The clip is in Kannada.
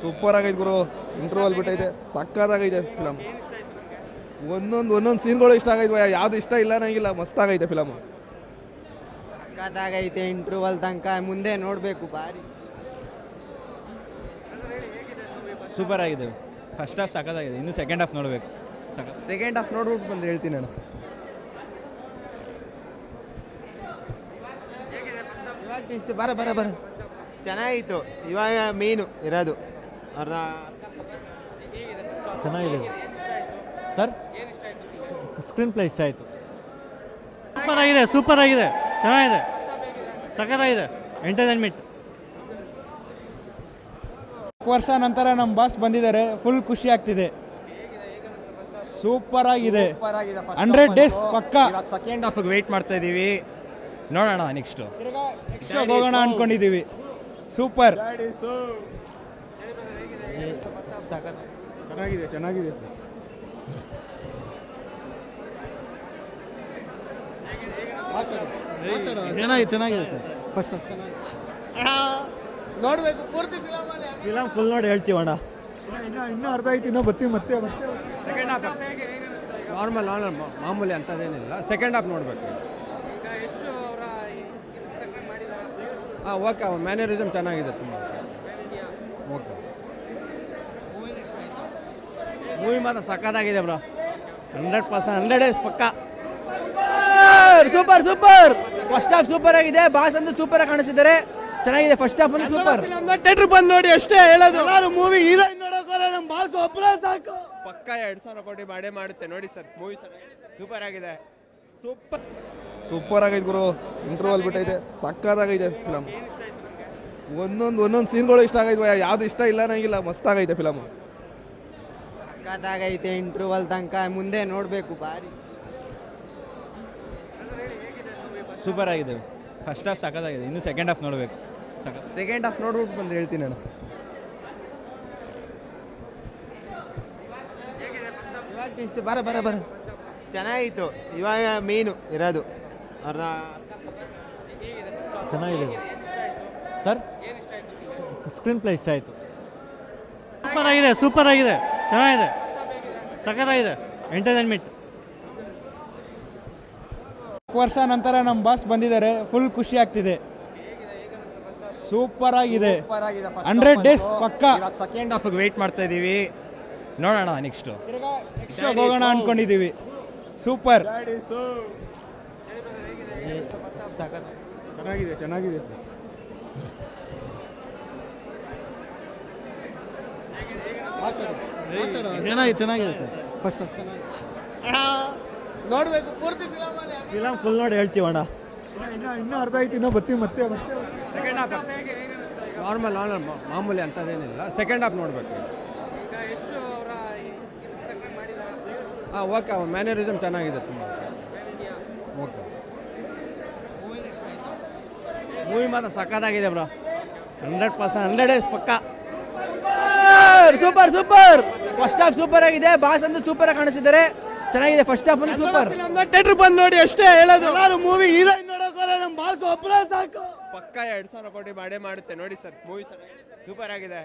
ಸೂಪರ್ ಆಗೈತೆ ಗುರು. Interval ಬಿಟ್ಟೈತೆ, ಸಕ್ಕತ್ತಾಗೈತೆ film. ಒಂದೊಂದು ಸೀನ್ಗಳು ಇಷ್ಟ ಆಗೈತೆ, ಯಾವ್ದು ಇಷ್ಟ ಇಲ್ಲ ನಂಗಿಲ್ಲ. ಮಸ್ತ್ ಆಗೈತೆ ಫಿಲಮ್, ಸಕ್ಕತ್ತಾಗೈತೆ. ಇಂಟರ್ವಲ್ ತನಕ ಮುಂದೆ ನೋಡಬೇಕು. ಭಾರಿ ಸೂಪರ್ ಆಗಿದೆ. ಫಸ್ಟ್ ಹಾಫ್ ಸಕ್ಕತ್ತಾಗಿದೆ, ಇನ್ನು ಸೆಕೆಂಡ್ ಹಾಫ್ ನೋಡಬೇಕು. ಸೆಕೆಂಡ್ ಹಾಫ್ ನೋಡ್ಬಿಟ್ಟು ಬಂದು ಹೇಳ್ತೀನಿ ನಾನು. ಇವಾಗ ಇಷ್ಟು ಬರ ಚೆನ್ನಾಗಿತ್ತು. ಇವಾಗ ಮೇನು ಇರೋದು ಅರ್ಧ ಚೆನ್ನಾಗಿದೆ ಸರ್. ಸ್ಕ್ರೀನ್ ಪ್ಲೇ ಇಷ್ಟ ಆಯಿತು. ಸೂಪರ್ ಆಗಿದೆ ಚೆನ್ನಾಗಿದೆ, ಸಖತ್ತಾಗಿದೆ. ಎಂಟರ್ಟೈನ್ಮೆಂಟ್. ವರ್ಷ ನಂತರ ನಮ್ಮ ಬಾಸ್ ಬಂದಿದ್ದಾರೆ, ಫುಲ್ ಖುಷಿ ಆಗ್ತಿದೆ. ಸೂಪರ್ ಆಗಿದೆ, 100 ಡೇಸ್ ಪಕ್ಕ. ಸೆಕೆಂಡ್ ಹಾಫ್ ವೇಟ್ ಮಾಡ್ತಾ ಇದೀವಿ, ನೋಡೋಣ ನೆಕ್ಸ್ಟ್ ಹೋಗೋಣ ಅನ್ಕೊಂಡಿದೀವಿ. ಸೂಪರ್ ಚೆನ್ನಾಗಿದೆ ಚೆನ್ನಾಗಿದೆ ಸರ್. ಫಸ್ಟ್ ನೋಡ್ಬೇಕು ಪೂರ್ತಿ ಫಿಲಮ್ ಫುಲ್ ನೋಡಿ ಹೇಳ್ತೀವಣ್ಣ. ಇನ್ನೂ ಅರ್ಧ ಐತಿ, ಇನ್ನೂ ಬರ್ತೀವಿ ಮತ್ತೆ. ಸೆಕೆಂಡ್ ಹಾಫ್ ನಾರ್ಮಲ್ ಮಾಮೂಲಿ ಅಂಥದ್ದೇನಿಲ್ಲ. ಸೆಕೆಂಡ್ ಹಾಫ್ ನೋಡಬೇಕು. ಹಾಂ ಓಕೆ, ಅವ್ರ ಮ್ಯಾನರಿಸಮ್ ಚೆನ್ನಾಗಿದೆ ತುಂಬ. ಓಕೆ, ಮೂವಿ ಮಾತ್ರ ಸಕ್ಕತ್ತಾಗಿದೆ ಬ್ರೋ. 100% 100 ಡೇಸ್ ಪಕ್ಕ. ಸೂಪರ್ ಫಸ್ಟ್ ಹಾಫ್ ಸೂಪರ್ ಆಗಿದೆ. ಬಾಸ್ ಅಂತ ಸೂಪರ್ ಆಗಿ ಕಾಣಿಸಿದ್ದಾರೆ, ಚೆನ್ನಾಗಿದೆ. ಫಸ್ಟ್ ಹಾಫ್ ಅಂದ್ರೆ ಸೂಪರ್. ಥಿಯೇಟರ್ ಬಂದು ನೋಡಿ ಅಷ್ಟೇ ಹೇಳೋದು. ಎಲ್ಲರೂ ಮೂವಿ ಹೀರೋಯಿನ್ ನೋಡೋಕೋರೆ ನಮ್ಮ ಬಾಸ್ ಒಬ್ಬರೇ ಸಾಕು. ಪಕ್ಕ 2,000 ಕೋಟಿ ಮಾಡೇ ಮಾಡುತ್ತೆ ನೋಡಿ ಸರ್. ಮೂವಿ ಸೂಪರ್ ಆಗಿದೆ. ಸೂಪರ್ ಆಗೈತೆ ಗುರು. Interval ಬಿಟ್ಟೈತೆ, ಸಕ್ಕತ್ತಾಗೈತೆ film. ಒಂದೊಂದು ಸೀನ್ಗಳು ಇಷ್ಟ ಆಗೈತೆ, ಯಾವ್ದು ಇಷ್ಟ ಇಲ್ಲ ನಂಗಿಲ್ಲ. ಮಸ್ತ್ ಆಗೈತೆ ಫಿಲಮ್, ಸಕ್ಕತ್ತಾಗೈತೆ. ಇಂಟರ್ವಲ್ ತನಕ ಮುಂದೆ ನೋಡಬೇಕು. ಭಾರಿ ಸೂಪರ್ ಆಗಿದೆ. ಫಸ್ಟ್ ಹಾಫ್ ಸಕ್ಕತ್ತಾಗಿದೆ, ಇನ್ನು ಸೆಕೆಂಡ್ ಹಾಫ್ ನೋಡಬೇಕು. ಸೆಕೆಂಡ್ ಹಾಫ್ ನೋಡ್ಬಿಟ್ಟು ಬಂದು ಹೇಳ್ತೀನಿ ನಾನು. ಇವಾಗ ಇಷ್ಟು ಬರ ಚೆನ್ನಾಗಿತ್ತು. ಇವಾಗ ಮೇನು ಇರೋದು ಅರ್ಧ ಚೆನ್ನಾಗಿದೆ ಸರ್. ಸ್ಕ್ರೀನ್ ಪ್ಲೇ ಇಷ್ಟ ಆಯಿತು. ಸೂಪರ್ ಆಗಿದೆ ಚೆನ್ನಾಗಿದೆ, ಸಖತ್ತಾಗಿದೆ. ಎಂಟರ್ಟೈನ್ಮೆಂಟ್. ವರ್ಷ ನಂತರ ನಮ್ಮ ಬಾಸ್ ಬಂದಿದ್ದಾರೆ, ಫುಲ್ ಖುಷಿ ಆಗ್ತಿದೆ. ಸೂಪರ್ ಆಗಿದೆ, 100 ಡೇಸ್ ಪಕ್ಕ. ಸೆಕೆಂಡ್ ಹಾಫ್ ವೇಟ್ ಮಾಡ್ತಾ ಇದೀವಿ, ನೋಡೋಣ ನೆಕ್ಸ್ಟ್ ಹೋಗೋಣ ಅನ್ಕೊಂಡಿದೀವಿ. ಸೂಪರ್ ಚೆನ್ನಾಗಿದೆ ಸರ್. ಚೆನ್ನಾಗಿದೆ ಸರ್. ಫಸ್ಟ್ ನೋಡ್ಬೇಕು ಪೂರ್ತಿ ಫಿಲಮ್ ಫುಲ್ ನೋಡಿ ಹೇಳ್ತೀವಣ್ಣ. ಇನ್ನೂ ಅರ್ಧ ಐತಿ, ಇನ್ನೂ ಬರ್ತೀವಿ ಮತ್ತೆ. ಸೆಕೆಂಡ್ ಹಾಫ್ ನಾರ್ಮಲ್ ಮಾಮೂಲಿ ಅಂಥದ್ದೇನಿಲ್ಲ. ಸೆಕೆಂಡ್ ಹಾಫ್ ನೋಡಬೇಕು. ಹಾಂ ಓಕೆ, ಅವ್ರ ಮ್ಯಾನರಿಸಮ್ ಚೆನ್ನಾಗಿದೆ ತುಂಬ. ಓಕೆ, ಮೂವಿ ಮಾತ್ರ ಸಕ್ಕತ್ತಾಗಿದೆ ಬ್ರೋ. 100% 100 ಡೇಸ್ ಪಕ್ಕ. ಸೂಪರ್ ಫಸ್ಟ್ ಹಾಫ್ ಸೂಪರ್ ಆಗಿದೆ. ಬಾಸ್ ಅಂತ ಸೂಪರ್ ಆಗಿ ಕಾಣಿಸಿದ್ದಾರೆ, ಚೆನ್ನಾಗಿದೆ. ಫಸ್ಟ್ ಹಾಫ್ ಅಂದ್ರೆ ಸೂಪರ್. ಥಿಯೇಟರ್ ಬಂದು ನೋಡಿ ಅಷ್ಟೇ ಹೇಳೋದು. ಎಲ್ಲರೂ ಮೂವಿ ಹೀರೋಯಿನ್ ನೋಡೋಕೋರೆ ನಮ್ಮ ಬಾಸ್ ಒಬ್ಬರೇ ಸಾಕು. ಪಕ್ಕ 2,000 ಕೋಟಿ ಮಾಡೇ ಮಾಡುತ್ತೆ ನೋಡಿ ಸರ್. ಮೂವಿ ಸೂಪರ್ ಆಗಿದೆ.